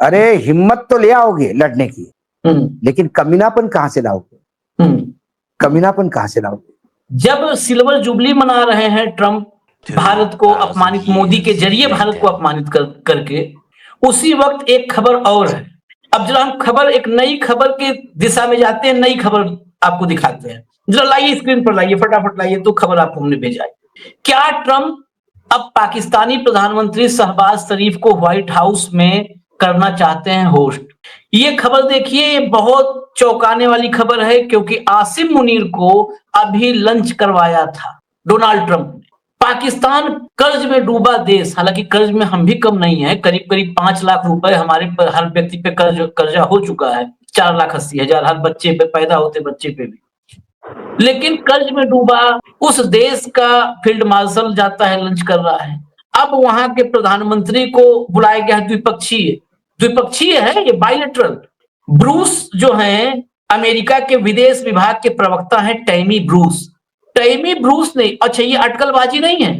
अरे हिम्मत तो ले आओगे लड़ने की, लेकिन कमीनापन कहां से लाओगे? कमीनापन कहां से लाओगे? जब सिल्वर जुबली मना रहे हैं ट्रंप, भारत को अपमानित, मोदी के जरिए भारत को अपमानित करके, उसी वक्त एक खबर और है। अब जरा हम खबर, एक नई खबर के दिशा में जाते हैं, नई खबर आपको दिखाते हैं। जरा लाइए, स्क्रीन पर लाइए, फटाफट लाइए, तो खबर आपको हमने भेजा है। क्या ट्रंप अब पाकिस्तानी प्रधानमंत्री शहबाज शरीफ को व्हाइट हाउस में करना चाहते हैं होस्ट? ये खबर देखिए, ये बहुत चौंकाने वाली खबर है, क्योंकि आसिम मुनीर को अभी लंच करवाया था डोनाल्ड ट्रंप ने। पाकिस्तान कर्ज में डूबा देश, हालांकि कर्ज में हम भी कम नहीं है, करीब करीब 5 लाख रुपए हमारे पर, हर व्यक्ति पे कर्जा हो चुका है, 4,80,000 हर बच्चे पे, पैदा होते बच्चे पे भी। लेकिन कर्ज में डूबा उस देश का फील्ड मार्शल जाता है, लंच कर रहा है। अब वहां के प्रधानमंत्री को बुलाया गया है, द्विपक्षीय है ये, बायलैटरल। ब्रूस जो हैं, अमेरिका के विदेश विभाग के प्रवक्ता हैं टैमी ब्रूस ने, अच्छा ये अटकलबाजी नहीं है,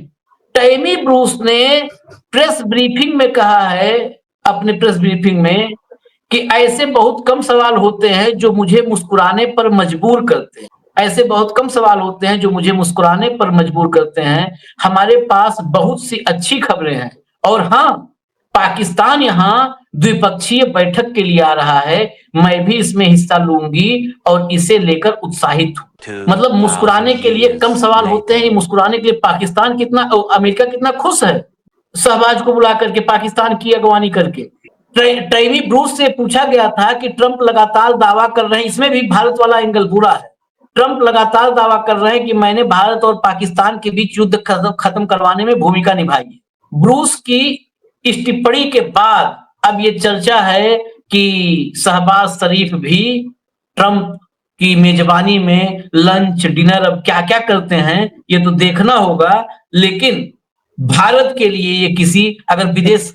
टैमी ब्रूस ने प्रेस ब्रीफिंग में कहा है, अपने प्रेस ब्रीफिंग में, कि ऐसे बहुत कम सवाल होते हैं जो मुझे मुस्कुराने पर मजबूर करते हैं। ऐसे बहुत कम सवाल होते हैं जो मुझे मुस्कुराने पर मजबूर करते हैं। हमारे पास बहुत सी अच्छी खबरें हैं, और हाँ, पाकिस्तान यहाँ द्विपक्षीय बैठक के लिए आ रहा है, मैं भी इसमें हिस्सा लूंगी और इसे लेकर उत्साहित हूँ। मतलब मुस्कुराने के लिए कम सवाल होते हैं, ये मुस्कुराने के लिए पाकिस्तान कितना, अमेरिका कितना खुश है शहबाज को बुला करके, पाकिस्तान की अगवानी करके। टैमी ब्रूस से पूछा गया था कि ट्रंप लगातार दावा कर रहे हैं, इसमें भी भारत वाला एंगल पूरा है, ट्रंप लगातार दावा कर रहे हैं कि मैंने भारत और पाकिस्तान के बीच युद्ध खत्म करवाने में भूमिका निभाई है। ब्रूस की इस टिप्पणी के बाद अब ये चर्चा है कि शहबाज शरीफ भी ट्रंप की मेजबानी में लंच डिनर अब क्या क्या करते हैं ये तो देखना होगा। लेकिन भारत के लिए ये किसी, अगर विदेश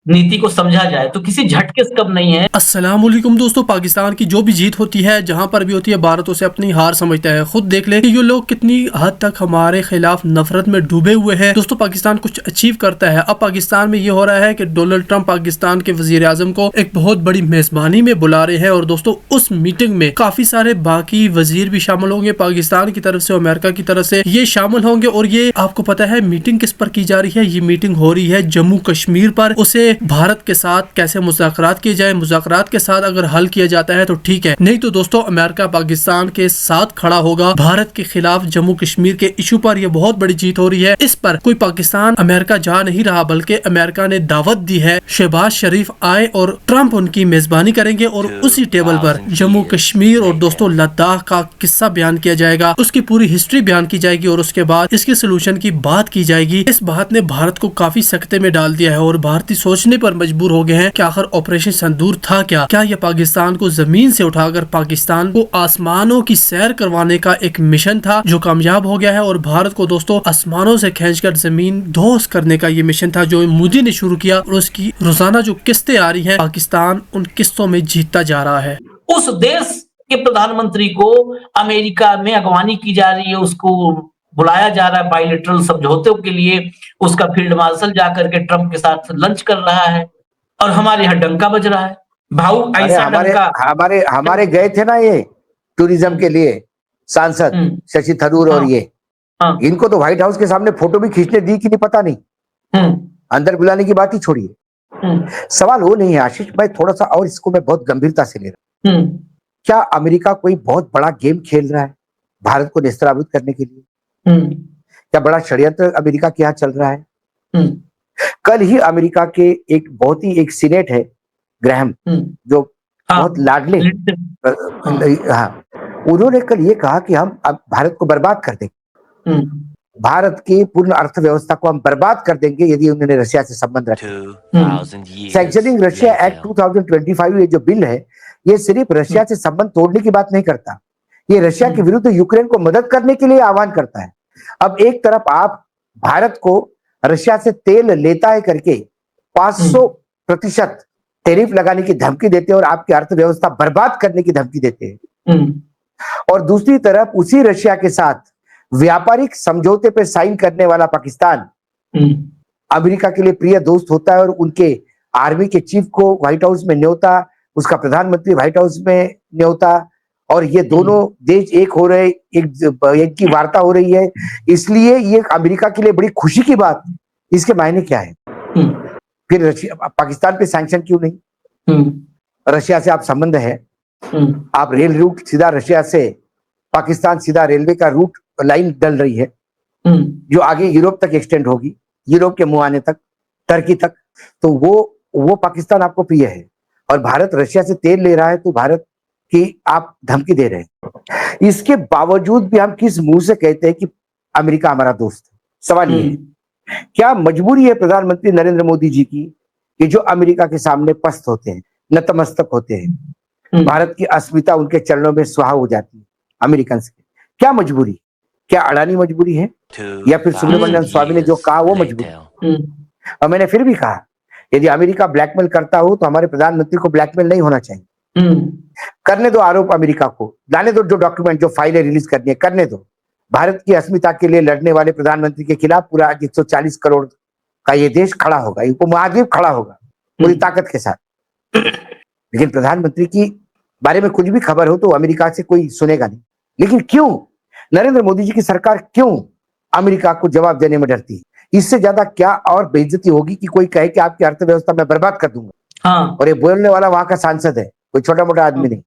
नीति को समझा जाए तो किसी झटके से कम नहीं है। अस्सलाम वालेकुम दोस्तों, पाकिस्तान की जो भी जीत होती है, जहां पर भी होती है, भारत उसे अपनी हार समझता है। खुद देख ले कि ये लोग कितनी हद तक हमारे खिलाफ नफरत में डूबे हुए हैं। दोस्तों पाकिस्तान कुछ अचीव करता है। अब पाकिस्तान में ये हो रहा है कि डोनाल्ड ट्रंप पाकिस्तान के वजीर आजम को एक बहुत बड़ी मेजबानी में बुला रहे हैं, और दोस्तों उस मीटिंग में काफी सारे बाकी वजीर भी शामिल होंगे, पाकिस्तान की तरफ से, अमेरिका की तरफ से ये शामिल होंगे। और ये आपको पता है मीटिंग किस पर की जा रही है? ये मीटिंग हो रही है जम्मू कश्मीर पर। उसे भारत के साथ कैसे मुज़ाकरात किए जाए, मुज़ाकरात के साथ अगर हल किया जाता है तो ठीक है, नहीं तो दोस्तों अमेरिका पाकिस्तान के साथ खड़ा होगा भारत के खिलाफ जम्मू कश्मीर के इशू पर। यह बहुत बड़ी जीत हो रही है। इस पर कोई पाकिस्तान अमेरिका जा नहीं रहा, बल्कि अमेरिका ने दावत दी है शहबाज शरीफ आए और ट्रंप उनकी मेजबानी करेंगे, और उसी टेबल पर जम्मू कश्मीर और दोस्तों लद्दाख का किस्सा बयान किया जाएगा, उसकी पूरी हिस्ट्री बयान की जाएगी, और उसके बाद इसके सोल्यूशन की बात की जाएगी। इस बात ने भारत को काफी सख्ते में डाल दिया है, और भारतीय सोचने पर मजबूर हो गए हैं कि आखिर ऑपरेशन सिंदूर था क्या यह पाकिस्तान को जमीन से उठाकर पाकिस्तान को आसमानों की सैर करवाने का एक मिशन था जो कामयाब हो गया है। और भारत को दोस्तों आसमानों से खींचकर जमीन दोस्त करने का ये मिशन था जो मोदी ने शुरू किया, और उसकी रोजाना जो किस्तें आ रही है, पाकिस्तान उन किस्तों में जीतता जा रहा है। उस देश के प्रधानमंत्री को अमेरिका में अगवानी की जा रही है, उसको बुलाया जा रहा है बायलैटरल समझौतों के लिए, उसका फील्ड मार्शल जाकर के ट्रंप के साथ लंच कर रहा है, और हमारे यहाँ डंका बज रहा है। भाऊ ऐसा हमारे गए थे ना ये टूरिज्म के लिए सांसद शशि थरूर, और ये इनको तो व्हाइट हाउस के सामने फोटो भी खींचने दी कि नहीं पता नहीं, अंदर बुलाने की बात ही छोड़िए। सवाल वो नहीं है आशीष भाई, थोड़ा सा और इसको मैं बहुत गंभीरता से ले रहा हूँ। क्या अमेरिका कोई बहुत बड़ा गेम खेल रहा है भारत को नेस्तनाबूद करने के लिए? क्या बड़ा षड्यंत्र अमेरिका के यहाँ चल रहा है? कल ही अमेरिका के एक सीनेट है ग्रैहम, जो बहुत लाडले, उन्होंने कल ये कहा कि हम अब भारत को बर्बाद कर देंगे, भारत की पूर्ण अर्थव्यवस्था को हम बर्बाद कर देंगे यदि उन्होंने रशिया से संबंध रखे। सैंक्शनिंग रशिया एक्ट 2025 ये जो बिल है, ये सिर्फ रशिया से संबंध तोड़ने की बात नहीं करता, ये रशिया के विरुद्ध यूक्रेन को मदद करने के लिए आह्वान करता है। अब एक तरफ आप भारत को रशिया से तेल लेता है करके 500% टैरिफ लगाने की धमकी देते हैं और आपकी अर्थव्यवस्था बर्बाद करने की धमकी देते हैं, और दूसरी तरफ उसी रशिया के साथ व्यापारिक समझौते पे साइन करने वाला पाकिस्तान अमेरिका के लिए प्रिय दोस्त होता है और उनके आर्मी के चीफ को व्हाइट हाउस में न्योता, उसका प्रधानमंत्री व्हाइट हाउस में न्योता, और ये दोनों देश एक हो रहे, एक की वार्ता हो रही है। इसलिए ये अमेरिका के लिए बड़ी खुशी की बात। इसके मायने क्या है? फिर रशिया पाकिस्तान पे सैंक्शन क्यों नहीं? रशिया से आप संबंध है, आप रेल रूट सीधा रशिया से पाकिस्तान सीधा रेलवे का रूट लाइन डल रही है जो आगे यूरोप तक एक्सटेंड होगी, यूरोप के मुहाने तक, टर्की तक। तो वो पाकिस्तान आपको प्रिय है, और भारत रशिया से तेल ले रहा है तो भारत की आप धमकी दे रहे हैं। इसके बावजूद भी हम किस मुंह से कहते हैं कि अमेरिका हमारा दोस्त है? सवाल ये है, क्या मजबूरी है प्रधानमंत्री नरेंद्र मोदी जी की कि जो अमेरिका के सामने पस्त होते हैं, नतमस्तक होते हैं, भारत की अस्मिता उनके चरणों में सुहा हो जाती है अमेरिकन से? क्या मजबूरी? क्या अडानी मजबूरी है, या फिर सुब्रमण्यम स्वामी ने जो कहा वो मजबूरी? और मैंने फिर भी कहा, यदि अमेरिका ब्लैकमेल करता हो तो हमारे प्रधानमंत्री को ब्लैकमेल नहीं होना चाहिए। करने दो आरोप अमेरिका को, लाने दो जो डॉक्यूमेंट, जो फाइलें रिलीज करनी है करने दो। भारत की अस्मिता के लिए लड़ने वाले प्रधानमंत्री के खिलाफ पूरा 140 करोड़ का ये देश खड़ा होगा, ये उपमहाद्वीप खड़ा होगा पूरी ताकत के साथ। लेकिन प्रधानमंत्री की बारे में कुछ भी खबर हो तो अमेरिका से कोई सुनेगा नहीं। लेकिन क्यों नरेंद्र मोदी जी की सरकार क्यों अमेरिका को जवाब देने में डरती है? इससे ज्यादा क्या और बेइज्जती होगी कि कोई कहे कि आपकी अर्थव्यवस्था मैं बर्बाद कर दूंगा। हाँ। और ये बोलने वाला वहां का सांसद है, कोई छोटा मोटा आदमी नहीं।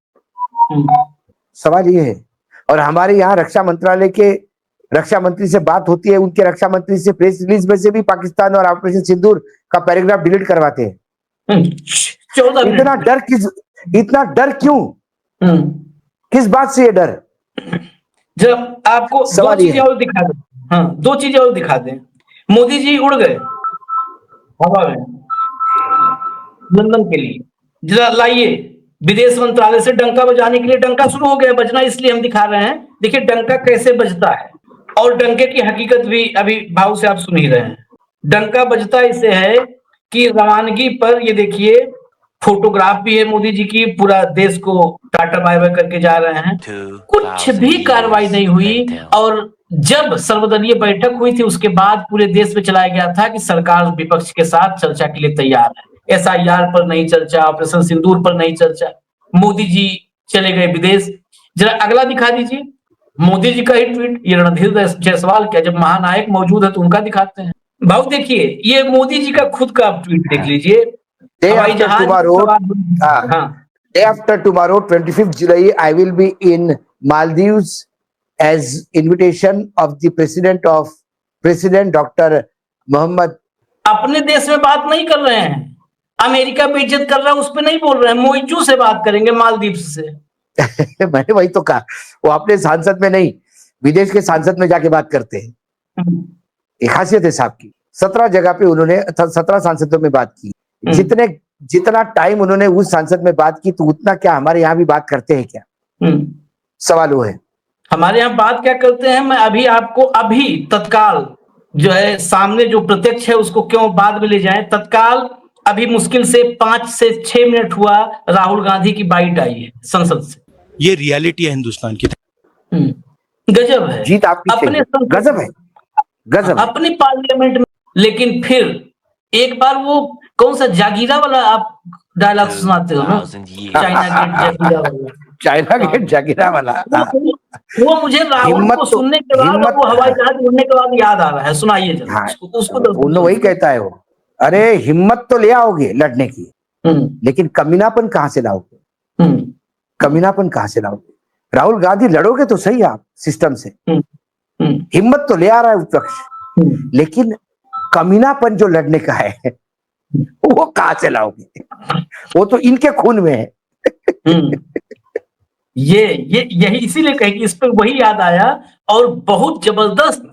सवाल ये है, और हमारे यहाँ रक्षा मंत्रालय के रक्षा मंत्री से बात होती है, उनके रक्षा मंत्री से प्रेस रिलीज में से भी पाकिस्तान और ऑपरेशन सिंदूर का पैराग्राफ डिलीट करवाते हैं। इतना डर क्यों? किस बात से ये डर? जब आपको दो चीजें और दिखा दें, हाँ, दो चीजें और दिखा दें। मोदी जी उड़ गए हवा में लंदन के लिए, जरा लाइए विदेश मंत्रालय से डंका बजाने के लिए। डंका शुरू हो गया बजना, इसलिए हम दिखा रहे हैं। देखिए डंका कैसे बजता है, और डंके की हकीकत भी अभी भाव से आप सुन ही रहे हैं। डंका बजता इससे है कि रवानगी पर, ये देखिए फोटोग्राफ भी है मोदी जी की, पूरा देश को टाटा बाय बाय करके जा रहे हैं। कुछ भी कार्रवाई नहीं हुई, और जब सर्वदलीय बैठक हुई थी उसके बाद पूरे देश में चलाया गया था कि सरकार विपक्ष के साथ चर्चा के लिए तैयार है। SIR पर नहीं चर्चा, ऑपरेशन सिंदूर पर नहीं चर्चा। मोदी जी चले गए विदेश। जरा अगला दिखा दीजिए, मोदी जी का ही ट्वीट, ये रणधीर जायसवाल क्या, जब महानायक मौजूद है तो उनका दिखाते हैं। भाव देखिए, ये मोदी जी का खुद का आप ट्वीट देख लीजिए। Day after tomorrow, 25th July, I will be in Maldives as invitation of the President Dr. Mohammed. अपने देश में बात नहीं कर रहे हैं, अमेरिका पे इज्जत कर रहा है, उस पर नहीं बोल रहे हैं। मोइजू से बात करेंगे, मालदीव से। मैंने वही तो कहा, वो अपने सांसद में नहीं, विदेश के सांसद में जाके बात करते हैं। एक खासियत है साहब की, 17 जगह पे उन्होंने 17 सांसदों में बात की। जितना टाइम उन्होंने उस सांसद में बात की, तो उतना क्या हमारे यहाँ भी बात करते हैं क्या? सवाल वो है, हमारे यहाँ बात क्या करते हैं। मैं अभी आपको तत्काल जो है सामने जो प्रत्यक्ष है उसको क्यों बाद में ले जाएं। तत्काल अभी मुश्किल से 5 से 6 मिनट हुआ, राहुल गांधी की बाइट आई है संसद से। ये रियलिटी है हिंदुस्तान की। गजब है, जीत आपकी अपने गजब है, गजब अपनी पार्लियामेंट में। लेकिन फिर एक बार वो कौन सा जागीरा वाला आप डायलॉग सुनाते हो ना, चाइना गेट जागीरा वाला, वो मुझे राहुल को सुनने के बाद, वो हवाई जहाज उड़ने के बाद याद आ रहा है। सुनाइए जरा उसको। वही कहता है वो, अरे हिम्मत तो ले आओगे लड़ने की, लेकिन कमीनापन कहां से लाओगे? कमीनापन कहां से लाओगे? राहुल गांधी लड़ोगे तो सही आप सिस्टम से, हिम्मत तो ले आ रहा है विपक्ष, लेकिन कमीनापन जो लड़ने का है वो कहां से लाओगे? वो तो इनके खून में है। ये यही इसीलिए कहे कि इस पर वही याद आया, और बहुत जबरदस्त